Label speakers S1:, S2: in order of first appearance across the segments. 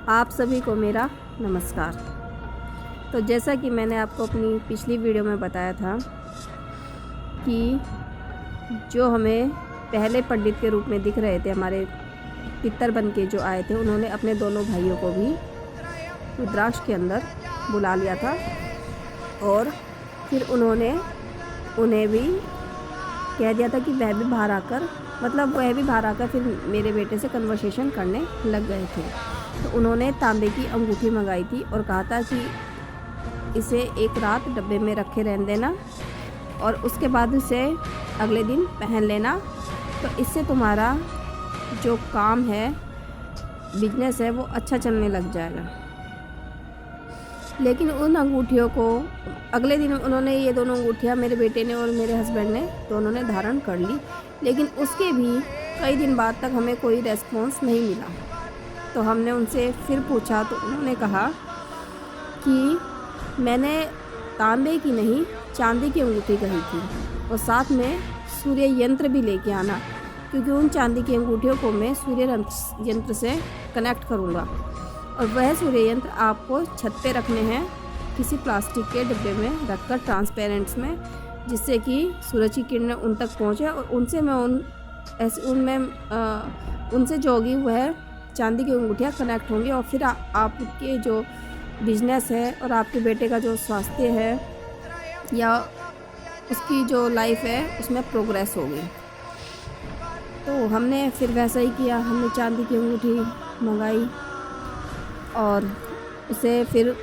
S1: आप सभी को मेरा नमस्कार। तो जैसा कि मैंने आपको अपनी पिछली वीडियो में बताया था कि जो हमें पहले पंडित के रूप में दिख रहे थे, हमारे पितर बन के जो आए थे, उन्होंने अपने दोनों भाइयों को भी रुद्राक्ष के अंदर बुला लिया था और फिर उन्होंने उन्हें भी कह दिया था कि वह भी बाहर आकर फिर मेरे बेटे से कन्वर्सेशन करने लग गए थे। तो उन्होंने तांबे की अंगूठी मंगाई थी और कहा था कि इसे एक रात डब्बे में रखे रहने देना और उसके बाद इसे अगले दिन पहन लेना, तो इससे तुम्हारा जो काम है, बिजनेस है, वो अच्छा चलने लग जाएगा। लेकिन उन अंगूठियों को अगले दिन उन्होंने ये दोनों अंगूठियाँ, मेरे बेटे ने और मेरे हस्बैंड ने दोनों ने धारण कर ली, लेकिन उसके भी कई दिन बाद तक हमें कोई रेस्पॉन्स नहीं मिला। तो हमने उनसे फिर पूछा तो उन्होंने कहा कि मैंने तांबे की नहीं, चांदी की अंगूठी कही थी और साथ में सूर्य यंत्र भी लेके आना, क्योंकि उन चांदी की अंगूठियों को मैं सूर्य यंत्र से कनेक्ट करूँगा और वह सूर्य यंत्र आपको छत पे रखने हैं, किसी प्लास्टिक के डिब्बे में रखकर, ट्रांसपेरेंट्स में, जिससे कि सूरज की किरणें उन तक पहुँचे और उनसे जो होगी वह चांदी की अंगूठियाँ कनेक्ट होंगी और फिर आपके जो बिजनेस है और आपके बेटे का जो स्वास्थ्य है या उसकी जो लाइफ है उसमें प्रोग्रेस होगी। तो हमने फिर वैसा ही किया, हमने चांदी की अंगूठी मंगाई और उसे फिर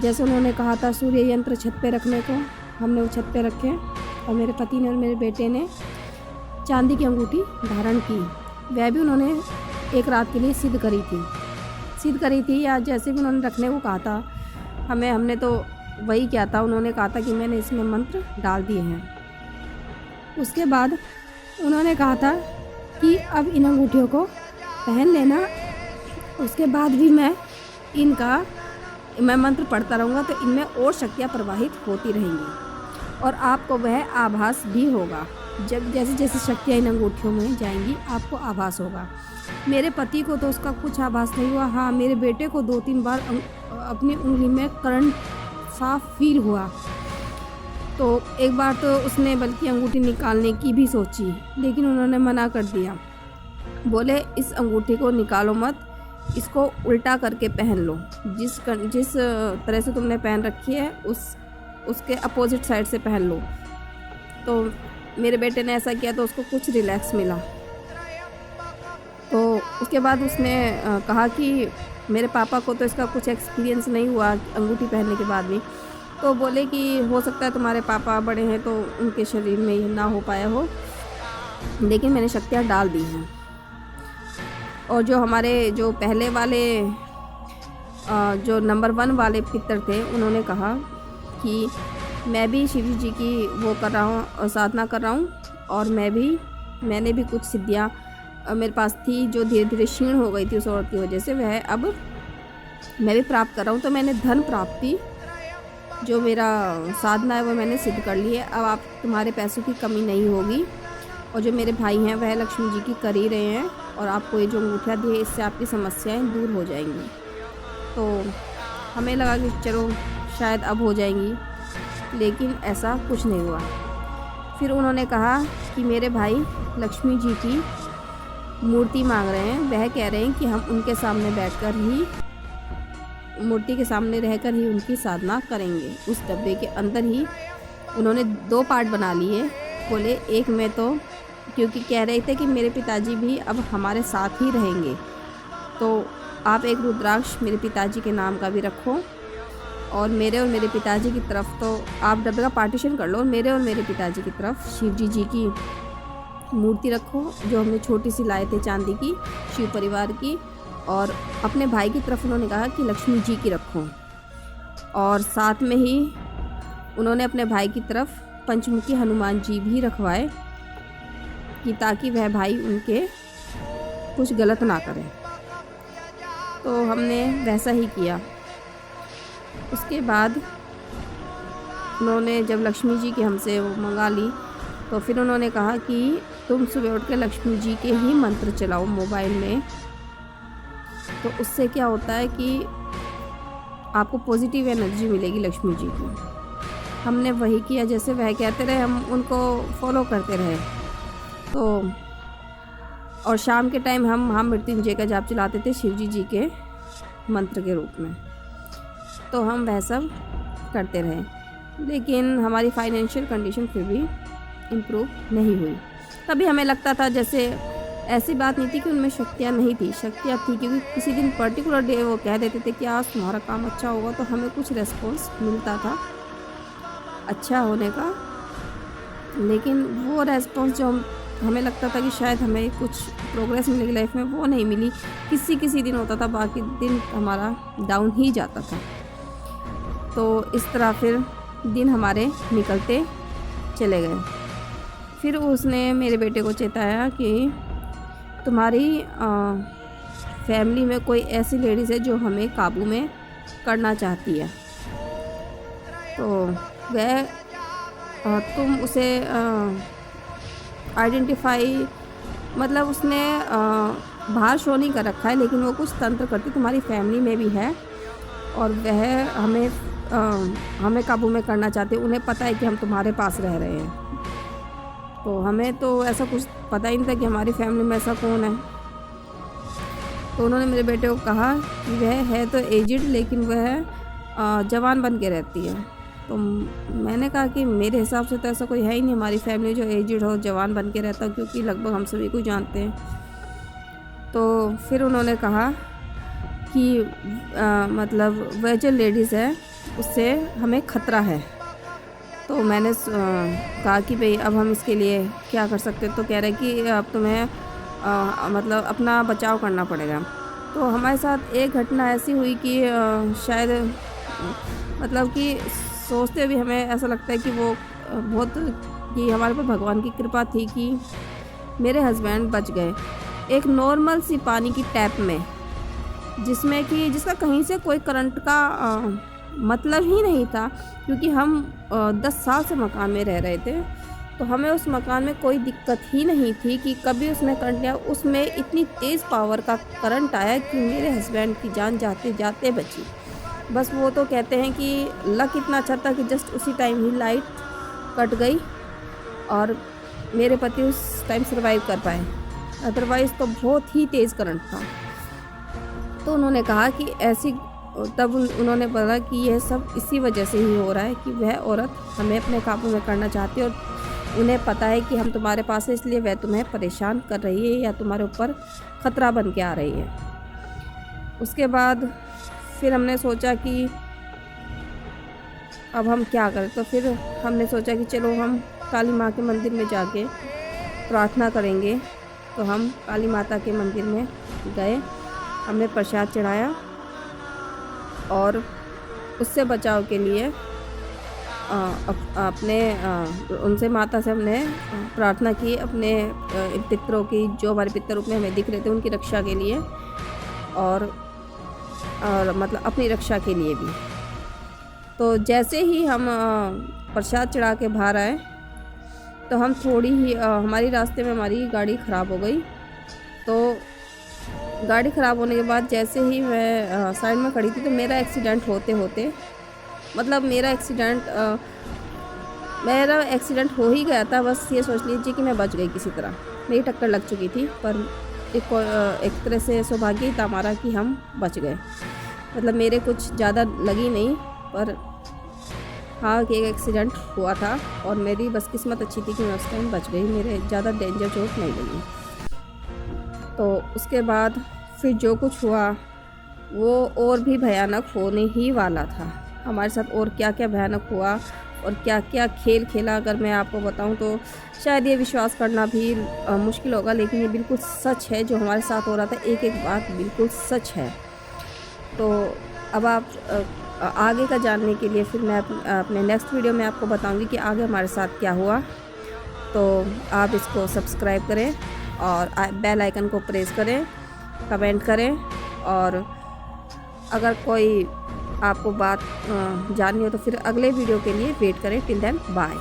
S1: जैसे उन्होंने कहा था सूर्य यंत्र छत पे रखने को, हमने वो छत पे रखे और मेरे पति ने और मेरे बेटे ने चांदी की अंगूठी धारण की। वह भी उन्होंने एक रात के लिए सिद्ध करी थी या जैसे भी उन्होंने रखने को कहा था, हमने तो वही किया था। उन्होंने कहा था कि मैंने इसमें मंत्र डाल दिए हैं। उसके बाद उन्होंने कहा था कि अब इन अंगूठियों को पहन लेना, उसके बाद भी मैं मंत्र पढ़ता रहूँगा तो इनमें और शक्तियाँ प्रवाहित होती रहेंगी और आपको वह आभास भी होगा। जब जैसे जैसे शक्तियाँ इन अंगूठियों में जाएंगी आपको आभास होगा। मेरे पति को तो उसका कुछ आभास नहीं हुआ। हाँ, मेरे बेटे को 2-3 बार अपनी उंगली में करंट साफ फील हुआ। तो एक बार तो उसने बल्कि अंगूठी निकालने की भी सोची, लेकिन उन्होंने मना कर दिया। बोले इस अंगूठी को निकालो मत, इसको उल्टा करके पहन लो। जिस तरह से तुमने पहन रखी है उसके अपोजिट साइड से पहन लो। तो मेरे बेटे ने ऐसा किया तो उसको कुछ रिलैक्स मिला। तो उसके बाद उसने कहा कि मेरे पापा को तो इसका कुछ एक्सपीरियंस नहीं हुआ अंगूठी पहनने के बाद भी। तो बोले कि हो सकता है तुम्हारे पापा बड़े हैं तो उनके शरीर में ये ना हो पाया हो, लेकिन मैंने शक्तियाँ डाल दी हैं। और जो हमारे जो पहले वाले जो नंबर 1 वाले पितर थे, उन्होंने कहा कि मैं भी शिव जी की वो कर रहा हूँ और साधना कर रहा हूँ और मैंने भी कुछ सिद्धियाँ मेरे पास थी जो धीरे धीरे क्षीण हो गई थी उस औरत की वजह से, वह अब मैं भी प्राप्त कर रहा हूँ। तो मैंने धन प्राप्ति जो मेरा साधना है वो मैंने सिद्ध कर ली है। अब तुम्हारे पैसों की कमी नहीं होगी और जो मेरे भाई हैं वह लक्ष्मी जी की कर ही रहे हैं और आपको ये जो अंगूठियाँ दी है इससे आपकी समस्याएं दूर हो जाएंगी। तो हमें लगा कि चलो शायद अब हो जाएंगी, लेकिन ऐसा कुछ नहीं हुआ। फिर उन्होंने कहा कि मेरे भाई लक्ष्मी जी की मूर्ति मांग रहे हैं, वह कह रहे हैं कि हम उनके सामने बैठकर ही, मूर्ति के सामने रहकर ही उनकी साधना करेंगे। उस डब्बे के अंदर ही उन्होंने 2 पार्ट बना लिए। बोले एक में तो क्योंकि कह रहे थे कि मेरे पिताजी भी अब हमारे साथ ही रहेंगे, तो आप एक रुद्राक्ष मेरे पिताजी के नाम का भी रखो और मेरे पिताजी की तरफ तो आप डब्बे का पार्टीशन कर लो और मेरे पिताजी की तरफ शिव जी की मूर्ति रखो जो हमने छोटी सी लाए थे चांदी की, शिव परिवार की, और अपने भाई की तरफ उन्होंने कहा कि लक्ष्मी जी की रखो। और साथ में ही उन्होंने अपने भाई की तरफ पंचमुखी हनुमान जी भी रखवाए कि ताकि वह भाई उनके कुछ गलत ना करें। तो हमने वैसा ही किया। उसके बाद उन्होंने जब लक्ष्मी जी की हमसे वो मंगा ली तो फिर उन्होंने कहा कि तुम सुबह उठ के लक्ष्मी जी के ही मंत्र चलाओ मोबाइल में तो उससे क्या होता है कि आपको पॉजिटिव एनर्जी मिलेगी लक्ष्मी जी की। हमने वही किया, जैसे वह कहते रहे हम उनको फॉलो करते रहे। तो और शाम के टाइम हम महामृत्युंजय का जाप चलाते थे शिवजी जी के मंत्र के रूप में। तो हम वह सब करते रहे, लेकिन हमारी फाइनेंशियल कंडीशन फिर भी इम्प्रूव नहीं हुई। तभी हमें लगता था, जैसे ऐसी बात नहीं थी कि उनमें शक्तियाँ नहीं थी, शक्तियाँ थी, क्योंकि किसी दिन पर्टिकुलर डे वो कह देते थे कि आज तुम्हारा काम अच्छा होगा, तो हमें कुछ रेस्पॉन्स मिलता था अच्छा होने का। लेकिन वो रेस्पॉन्स जो हमें लगता था कि शायद हमें कुछ प्रोग्रेस मिलेगी लाइफ में, वो नहीं मिली। किसी दिन होता था, बाकी दिन हमारा डाउन ही जाता था। तो इस तरह फिर दिन हमारे निकलते चले गए। फिर उसने मेरे बेटे को चेताया कि तुम्हारी फैमिली में कोई ऐसी लेडीज़ है जो हमें काबू में करना चाहती है, तो वह तुम उसे आइडेंटिफाई, मतलब उसने बाहर शो नहीं कर रखा है, लेकिन वो कुछ तंत्र करती तुम्हारी फैमिली में भी है, और वह हमें काबू में करना चाहते। उन्हें पता है कि हम तुम्हारे पास रह रहे हैं। तो हमें तो ऐसा कुछ पता ही नहीं था कि हमारी फैमिली में ऐसा कौन है। तो उन्होंने मेरे बेटे को कहा कि वह है तो एजिड, लेकिन वह जवान बन के रहती है। तो मैंने कहा कि मेरे हिसाब से तो ऐसा कोई है ही नहीं हमारी फैमिली जो एजिड हो, जवान बन के रहता, क्योंकि लगभग हम सभी को जानते हैं। तो फिर उन्होंने कहा कि मतलब वह जो लेडीज़ है उससे हमें ख़तरा है। तो मैंने कहा कि भाई अब हम इसके लिए क्या कर सकते। तो कह रहे कि अब तुम्हें मतलब अपना बचाव करना पड़ेगा। तो हमारे साथ एक घटना ऐसी हुई कि शायद मतलब कि सोचते भी हमें ऐसा लगता है कि वो बहुत कि हमारे पर भगवान की कृपा थी कि मेरे हस्बैंड बच गए एक नॉर्मल सी पानी की टैप में, जिसमें कि जिसका कहीं से कोई करंट का मतलब ही नहीं था, क्योंकि हम 10 साल से मकान में रह रहे थे। तो हमें उस मकान में कोई दिक्कत ही नहीं थी कि कभी उसमें करंट आया। उसमें इतनी तेज़ पावर का करंट आया कि मेरे हस्बैंड की जान जाते जाते बची। बस वो तो कहते हैं कि लक इतना अच्छा था कि जस्ट उसी टाइम ही लाइट कट गई और मेरे पति उस टाइम सर्वाइव कर पाए, अदरवाइज़ तो बहुत ही तेज़ करंट था। तो उन्होंने कहा कि ऐसी, तब उन्होंने बोला कि यह सब इसी वजह से ही हो रहा है कि वह औरत हमें अपने काबू में करना चाहती है, और उन्हें पता है कि हम तुम्हारे पास है, इसलिए वह तुम्हें परेशान कर रही है या तुम्हारे ऊपर ख़तरा बन के आ रही है। उसके बाद फिर हमने सोचा कि अब हम क्या करें। तो फिर हमने सोचा कि चलो हम काली माँ के मंदिर में जाके प्रार्थना करेंगे। तो हम काली माता के मंदिर में गए, हमने प्रसाद चढ़ाया और उससे बचाव के लिए अपने उनसे माता से हमने प्रार्थना की, अपने पितरों की, जो हमारे पितर रूप में हमें दिख रहे थे, उनकी रक्षा के लिए और मतलब अपनी रक्षा के लिए भी। तो जैसे ही हम प्रसाद चढ़ा के बाहर आए तो हम थोड़ी ही हमारी रास्ते में हमारी गाड़ी ख़राब हो गई। तो गाड़ी ख़राब होने के बाद जैसे ही मैं साइड में खड़ी थी तो मेरा एक्सीडेंट होते होते, मतलब मेरा एक्सीडेंट हो ही गया था। बस ये सोच लीजिए कि मैं बच गई किसी तरह, मेरी टक्कर लग चुकी थी। पर एक तरह से सौभाग्य ही था हमारा कि हम बच गए। मतलब मेरे कुछ ज़्यादा लगी नहीं, पर हाँ कि एक एक्सीडेंट हुआ था और मेरी बस किस्मत अच्छी थी कि मैं उस टाइम बच गई, मेरे ज़्यादा डेंजर चोट नहीं लगी। तो उसके बाद फिर जो कुछ हुआ वो और भी भयानक होने ही वाला था। हमारे साथ और क्या क्या भयानक हुआ और क्या क्या खेल खेला, अगर मैं आपको बताऊं तो शायद ये विश्वास करना भी मुश्किल होगा, लेकिन ये बिल्कुल सच है जो हमारे साथ हो रहा था। एक एक बात बिल्कुल सच है। तो अब आप आगे का जानने के लिए फिर मैं अपने नेक्स्ट वीडियो में आपको बताऊंगी कि आगे हमारे साथ क्या हुआ। तो आप इसको सब्सक्राइब करें और बेल आइकन को प्रेस करें, कमेंट करें, और अगर कोई आपको बात जाननी हो तो फिर अगले वीडियो के लिए वेट करें। Till then bye.